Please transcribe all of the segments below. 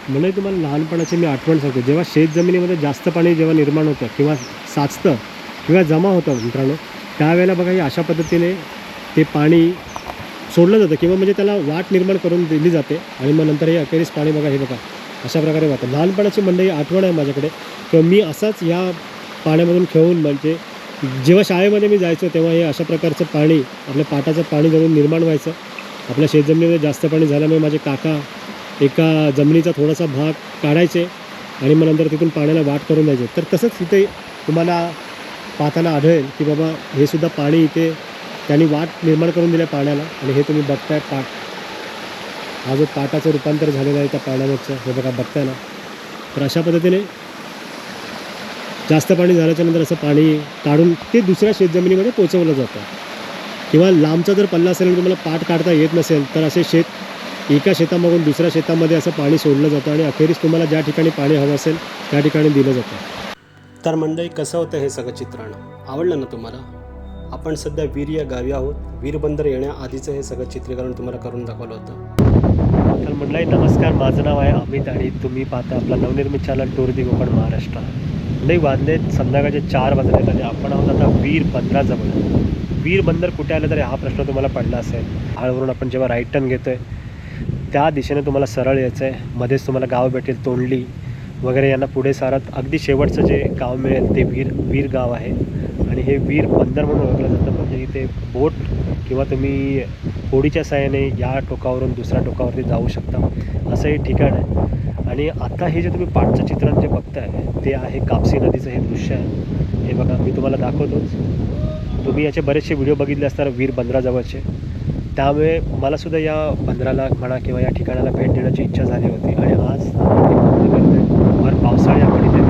म्हणजे तुम्हाला लहानपणाची मी आठवण सांगतो, जेव्हा शेतजमिनीमध्ये जास्त पाणी जेव्हा निर्माण होतं किंवा साचतं किंवा जमा होतं मित्रांनो, त्यावेळेला बघा ही अशा पद्धतीने ते पाणी सोडलं जातं किंवा म्हणजे त्याला वाट निर्माण करून दिली जाते आणि मग नंतर हे अखेरीस पाणी बघा, हे बघा अशा प्रकारे वाहतं. लहानपणाची मंडळी आठवण आहे माझ्याकडे, किंवा मी असाच या पाण्यामधून खेळून म्हणजे जेव्हा शाळेमध्ये मी जायचो तेव्हा हे अशा प्रकारचं पाणी आपल्या पाटाचं पाणी जवळ निर्माण व्हायचं. आपल्या शेतजमिनीमध्ये जास्त पाणी झाल्यामुळे माझे काका एका जमिनीचा थोडासा भाग काढायचे आणि मग नंतर तिथून पाण्याला वाट करून द्यायचे. तर तसंच इथे तुम्हाला पाहताना आढळेल की बाबा हे सुद्धा पाणी इथे त्यांनी वाट निर्माण करून दिल्या पाण्याला. आणि हे तुम्ही बघताय पाट, हा जो पाटाचं रूपांतर झालेलं आहे त्या पाण्यावरचं, हे बघा बघताय ना. तर अशा पद्धतीने जास्त पाणी झाल्याच्यानंतर असं पाणी काढून ते दुसऱ्या शेतजमिनीमध्ये पोचवलं जातं. किंवा लांबचा जर पल्ला असेल आणि तुम्हाला पाट काढता येत नसेल तर असे एका शेतामागून दुसऱ्या शेतामध्ये असं पाणी सोडलं जातं आणि अखेरीस तुम्हाला ज्या ठिकाणी पाणी हवं असेल त्या ठिकाणी दिलं जातं. तर मंडळी, कसं होतं हे सगळं चित्रण? आवडलं ना तुम्हाला? आपण सध्या वीर या गावी आहोत. वीरबंदर येण्याआधीचं हे सगळं चित्रीकरण तुम्हाला करून दाखवलं होतं. तर मंडळी नमस्कार, माझं नाव आहे अमित आणि तुम्ही पाहता आपला नवनिर्मित चॅनल टूर दी कोकण महाराष्ट्र. मंडळी वाजलेत संध्याकाळचे 4 वाजलेत आणि आपण आहोत आता वीरबंदराजवळ. वीरबंदर कुठे आलं तरी हा प्रश्न तुम्हाला पडला असेल. आळवरून आपण जेव्हा राईट टर्न घेतो आहे त्या दिशेने तुम्हाला सरळ यायचं आहे. मध्येच तुम्हाला गाव भेटेल तोंडली वगैरे. यांना पुढे सारत अगदी शेवटचं जे गाव मिळेल ते वीर गाव आहे आणि हे वीरबंदर म्हणून ओळखलं जातं. म्हणजे इथे बोट किंवा तुम्ही होडीच्या साहाय्याने या टोकावरून दुसऱ्या टोकावरती जाऊ शकता, असं हे ठिकाण आहे. आणि आता हे जे तुम्ही पाठचं चित्रण जे बघताय ते आहे कापसी नदीचं हे दृश्य आहे. हे बघा मी तुम्हाला दाखवतोच. तुम्ही याचे बरेचसे व्हिडिओ बघितले असतात वीरबंदराजवळचे, त्यामुळे मलासुद्धा या बंदराला म्हणा किंवा या ठिकाणाला भेट देण्याची इच्छा झाली होती. आणि आज भर पावसाळी आपण इथे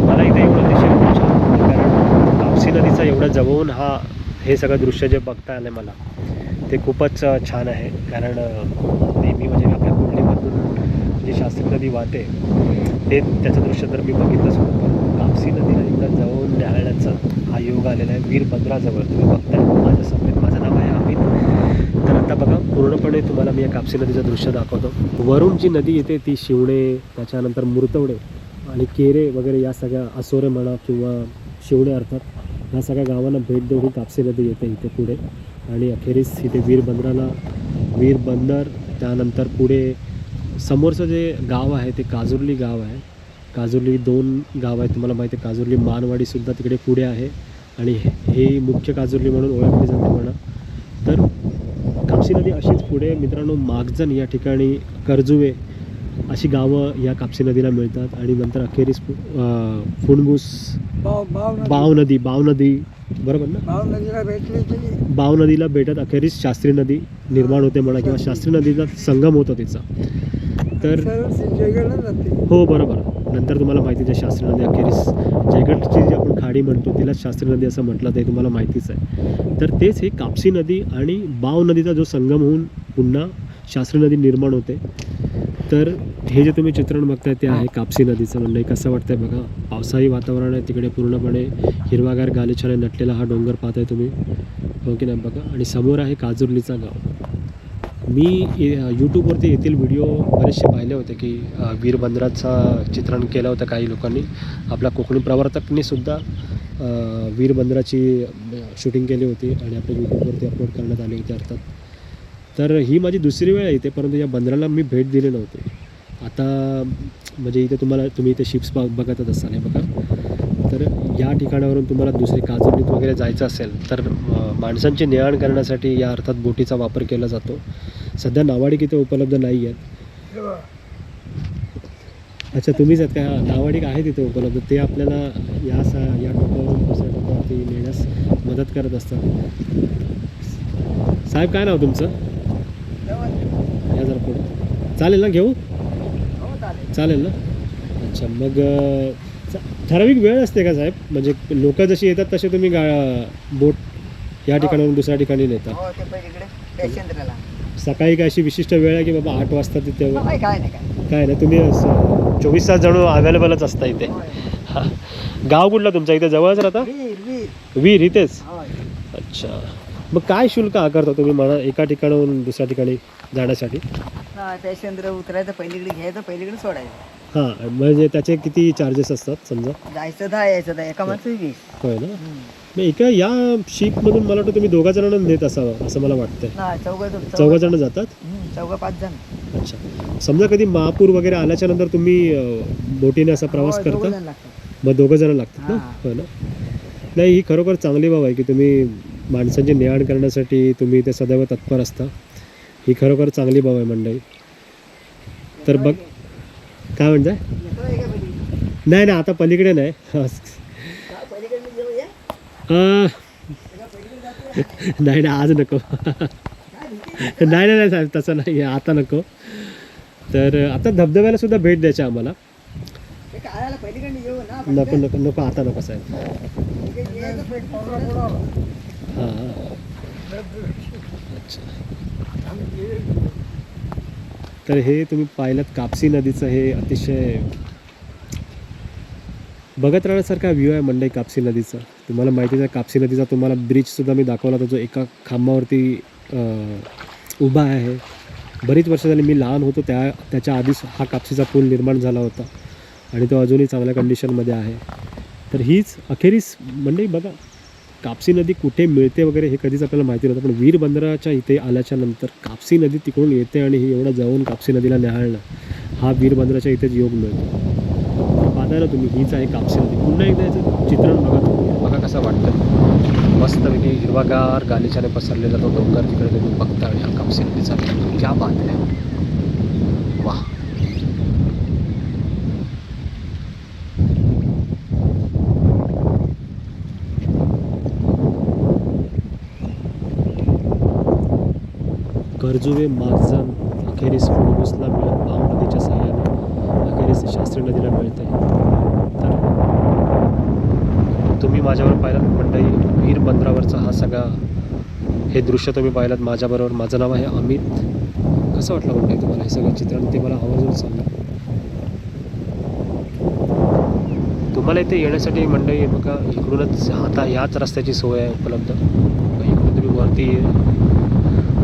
मला इथे एवढं दृश्य खूप छान वाटतं, कारण कापसी नदीचा एवढा जवळून हे सगळं दृश्य जे बघता आलं मला ते खूपच छान आहे. कारण नेहमी म्हणजे आपल्या कुंडलीमधून जी शास्त्री नदी वाहते ते त्याचं दृश्य तर मी बघितलंच होतं, पण कापसी नदीला एकदा जवळून न्याहाळण्याचा हा योग आलेला आहे वीरबंदराजवळ. तुम्ही बघताय माझ्या समोर, माझं नाव आहे अमित. तर आता बघा पूर्णपणे तुम्हाला मी या कापसी नदीचं दृश्य दाखवतो. वरून जी नदी येते ती शिवणे, त्याच्यानंतर मुरतवडे आणि केरे वगैरे या सगळ्या असोरे म्हणा किंवा शिवणे अर्थात ह्या सगळ्या गावांना भेट देऊन ही कापसी नदी येते इथे पुढे. आणि अखेरीस इथे वीरबंदर, त्यानंतर पुढे समोरचं जे गाव आहे ते काजुर्ली गाव आहे. काजुर्ली 2 गाव आहेत, तुम्हाला माहिती आहे. काजुर्ली मानवाडीसुद्धा तिकडे पुढे आहे आणि हे मुख्य काजुर्ली म्हणून ओळखली जाते म्हणा. तर कापसी नदी अशीच पुढे मित्रांनो मागजन या ठिकाणी कर्जुवे अशी गावं या कापसी नदीला मिळतात. आणि नंतर अखेरीस फुणगुस, बाव नदी बरोबर ना, बाव नदीला भेटत अखेरीस शास्त्री नदी निर्माण होते म्हणा किंवा शास्त्री नदीचा संगम होतो तिचा. तर हो बरोबर. नंतर तुम्हाला माहितीच आहे शास्त्री नदी अखेरीस जयगडची जी आपण खाडी म्हणतो तिलाच शास्त्री नदी असं म्हटलं ते तुम्हाला माहितीच आहे. तर तेच हे कापसी नदी आणि बाव नदीचा जो संगम होऊन पुन्हा शास्त्री नदी निर्माण होते. तर हे जे तुम्ही चित्रण बघताय ते आहे कापसी नदीचं. म्हणजे कसं वाटतंय बघा, पावसाळी वातावरण आहे तिकडे, पूर्णपणे हिरवागार गालिछाने नटलेला हा डोंगर पाहताय तुम्ही, हो की नाही बघा. आणि समोर आहे काजुर्लीचा गाव. मी यूट्यूबवरती येथील व्हिडिओ बरेचसे पाहिले होते की वीरबंदराचा चित्रण केलं होतं काही लोकांनी. आपल्या कोकणी प्रवर्तकनी सुद्धा वीरबंदराची शूटिंग केली होती आणि आपल्या यूट्यूबवरती अपलोड करण्यात आली होती अर्थात. तर ही माझी दुसरी वेळ आहे इथे, परंतु या बंदराला मी भेट दिली नव्हती. आता म्हणजे इथे तुम्ही इथे शिप्स बघतच असाल, हे बघा. तर या ठिकाणावरून तुम्हाला दुसरी काजुर्लीत वगैरे जायचं असेल तर माणसांची ने-आण करण्यासाठी या अर्थात बोटीचा वापर केला जातो. सध्या नावाडिक इथे उपलब्ध नाही आहेत. अच्छा, तुम्हीच आहेत का? नावाडिक आहे तिथे उपलब्ध, ते आपल्याला या टोकावरून दुसऱ्या टोकावरती नेण्यास मदत करत असतात. साहेब काय नाव तुमचं? या जरा पुढे चालेल ना, घेऊ? चालेल ना. अच्छा, मग ठराविक वेळ असते का साहेब? म्हणजे लोक जशी येतात तसे तुम्ही बोट या ठिकाणाहून दुसऱ्या ठिकाणी नेता? सकाळी काय अशी विशिष्ट वेळ आहे की बाबा 8 वाजता तिथे? काय नाही, तुम्ही 24 तास जणू अवेलेबलच असता इथे. हां, गाव कुठलं तुमचं? इथे जवळच राहता? वीर इथेच? अच्छा, मग काय शुल्क आकारता तुम्ही मला एका ठिकाणाहून दुसऱ्या ठिकाणी जाण्यासाठी? पेशंद्र उतरायचं, पहिलीकडे घ्यायचं, पहिलीकडे सोडायचं. हां, म्हणजे त्याचे किती चार्जेस असतात समजा? जायचं 10, यायचं 10, एका माणसाचं 20. होय ना. मग एका या शिपमधून मला वाटतं तुम्ही 2 जणांना नेत असावं असं मला वाटतंय. चौघ जण जातात? 5 जण. अच्छा, समजा कधी महापूर वगैरे आल्याच्या नंतर तुम्ही बोटीने असा प्रवास करता? मग 2 जण लागतात ना. हो ना. नाही, ही खरोखर चांगली बाब आहे की तुम्ही माणसांची ने-आण करण्यासाठी तुम्ही ते सदैव तत्पर असता. ही खरोखर चांगली बाब आहे मंडळी. तर बघ, काय म्हणताय? नाही नाही, आता पलीकडे नाही. नाही नाही, आज नको. नाही नाही नाही साहेब, तसं नाही आहे, आता नको. तर आता धबधब्याला सुद्धा भेट द्यायची आम्हाला. नको नको नको, आता नको साहेब. हां, अच्छा. तर हे तुम्ही पाहिलं कापसी नदीचं हे अतिशय बघत राहण्यासारखा व्ह्यू आहे मंडई कापसी नदीचा. तुम्हाला माहितीच आहे कापसी नदीचा तुम्हाला ब्रिजसुद्धा मी दाखवला होता, जो एका खांबावरती उभा आहे. बरीच वर्ष झाली, मी लहान होतो त्याच्या आधीच हा कापसीचा पूल निर्माण झाला होता आणि तो अजूनही चांगल्या कंडिशनमध्ये आहे. तर हीच अखेरीस मंडई बघा, कापसी नदी कुठे मिळते वगैरे हे कधीच आपल्याला माहिती नव्हतं, पण वीरबंदराच्या इथे आल्याच्या नंतर कापसी नदी तिकडून येते आणि ही एवढं जाऊन कापसी नदीला न्याहाळणं हा वीरबंदराच्या इथेच योग मिळतो. पाहता ना तुम्ही, हीच आहे कापसी नदी. पुन्हा एकदा याचं चित्रण बघा तुम्ही, बघा कसं वाटतं. मस्तपैकी हिरवागार गालिच्याने पसरलेला तो डोंगर तिकडे तुम्ही बघता आणि हा कापसी नदीचा क्या बात आहे. वाह. कर्जुवे मार्जन अखेरीस फुडबुसला मिळत बाव नदीच्या साह्याने अखेरीस शास्त्री नदीला मिळते. तर तुम्ही माझ्यावर पाहिलात मंडळी वीरबंदरावरचा हा सगळा हे दृश्य तुम्ही पाहिलात माझ्याबरोबर. माझं नाव आहे अमित. कसं वाटलं मंडळी तुम्हाला हे सगळं चित्रण, ते मला आवर्जून सांगा. तुम्हाला इथे येण्यासाठी मंडळी बघा, इकडूनच आता याच रस्त्याची सोय आहे उपलब्ध. इकडून तुम्ही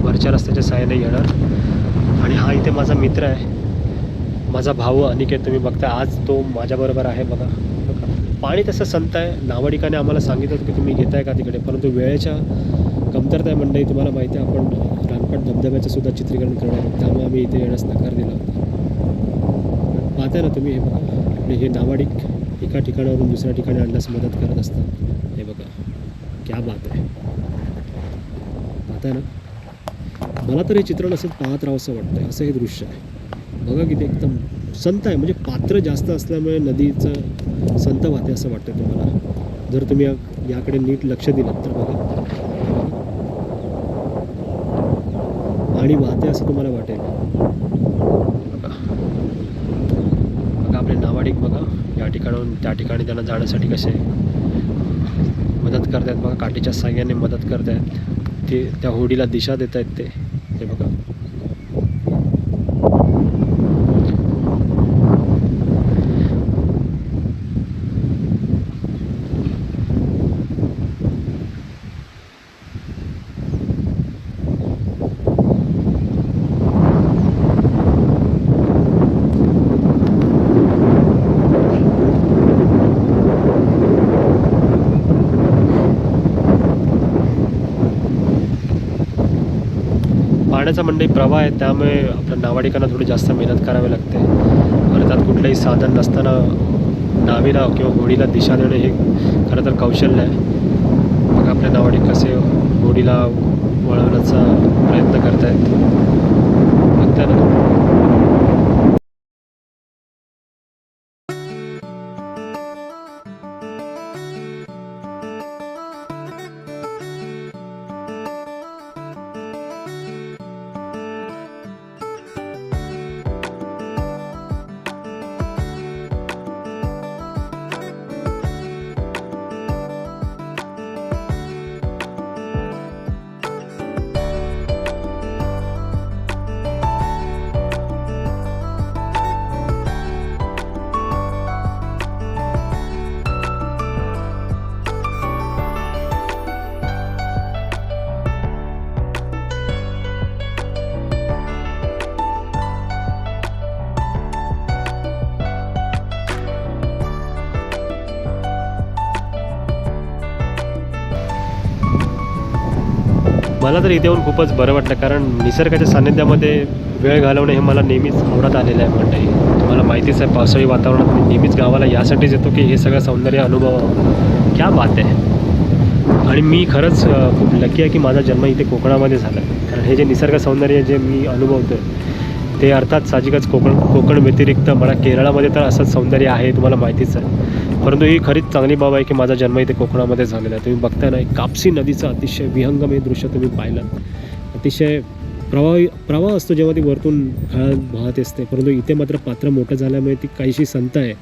वरच्या रस्त्याच्या साहाय्याने येणार. आणि हा इथे माझा मित्र आहे, माझा भाऊ अनिकेत. तुम्ही बघता आज तो माझ्याबरोबर आहे. बघा पाणी तसं संत आहे. नावाडिकाने आम्हाला सांगितलं की तुम्ही घेताय का तिकडे, परंतु वेळेच्या कमतरता आहे मंडळी. तुम्हाला माहिती आहे आपण रानपाट धबधब्याचं सुद्धा चित्रीकरण करणार आहोत, त्यामुळे आम्ही इथे येण्यास नकार दिला होता. पाहताय ना तुम्ही, हे बघा आणि हे नावाडिक एका ठिकाणावरून दुसऱ्या ठिकाणी आणण्यास मदत करत असतात. हे बघा क्या बात आहे. पाहताय ना, मला तर हे चित्रण असं पाहत राहावं असं वाटतं. असं हे दृश्य आहे बघा, किती एकदम संत आहे. म्हणजे पात्र जास्त असल्यामुळे नदीचं संत वाहते असं वाटतं तुम्हाला जर तुम्ही याकडे नीट लक्ष दिलं तर. बघा पाणी वाहते असं तुम्हाला वाटेल. बघा बघा आपले नावाडिक बघा. ठिकाणाहून त्या ठिकाणी त्यांना जाण्यासाठी कसे मदत करत आहेत बघा, काठीच्या साहाय्याने मदत करत आहेत ते, त्या होडीला दिशा देत आहेत ते बघा. पाण्याचा मंडई प्रवाह आहे, त्यामुळे आपल्या नावाडिकांना थोडी जास्त मेहनत करावी लागते. आणि त्यात कुठलंही साधन नसताना नावीला किंवा होडीला दिशा देणे हे खरं तर कौशल्य आहे. मग आपले नावाडिक कसे होडीला वळवण्याचा प्रयत्न करत आहेत बघताना. मला तर इथे येऊन खूपच बरं वाटलं, कारण निसर्गाच्या सान्निध्यामध्ये वेळ घालवणे हे मला नेहमीच आवडत आलेलं आहे मंडळी. तुम्हाला माहितीच आहे, पावसाळी वातावरणात मी नेहमीच गावाला यासाठीच येतो की हे सगळं सौंदर्य अनुभव क्या बात आहे. आणि मी खरंच खूप लकी आहे की माझा जन्म इथे कोकणामध्ये झाला आहे, कारण हे जे निसर्ग सौंदर्य जे मी अनुभवतो आहे ते अर्थात साहजिकच कोकण व्यतिरिक्त मला केरळामध्ये तर असंच सौंदर्य आहे, तुम्हाला माहितीच आहे. परंतु ही खरीच चांगली बाब आहे की माझा जन्म इथे कोकणामध्ये झालेला आहे. तुम्ही बघताय ना, कापसी नदीचं अतिशय विहंगम हे दृश्य तुम्ही पाहिलं. अतिशय प्रवाह असतो जेव्हा ती वरतून खळत वाहत असते, परंतु इथे मात्र पात्र मोठं झाल्यामुळे ती काहीशी संत आहे,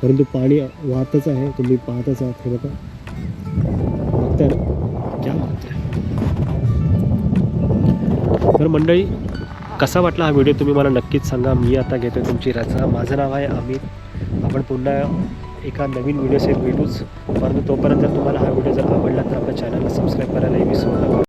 परंतु पाणी वाहतच आहे, तुम्ही पाहतच आहात. हे बघा, बघताय ना, क्या बात आहे. तर मंडळी, कसा वाटला हा व्हिडिओ तुम्ही मला नक्कीच सांगा. मी आता घेतो तुमची रजा. माझं नाव आहे अमित. आपण पुन्हा एका नवीन व्हिडिओसहित भेटूच. परंतु तोपर्यंत तुम्हाला हा व्हिडिओ जर आवडला तर आपल्या चॅनलला सबस्क्राईब करायलाही विसरू नका.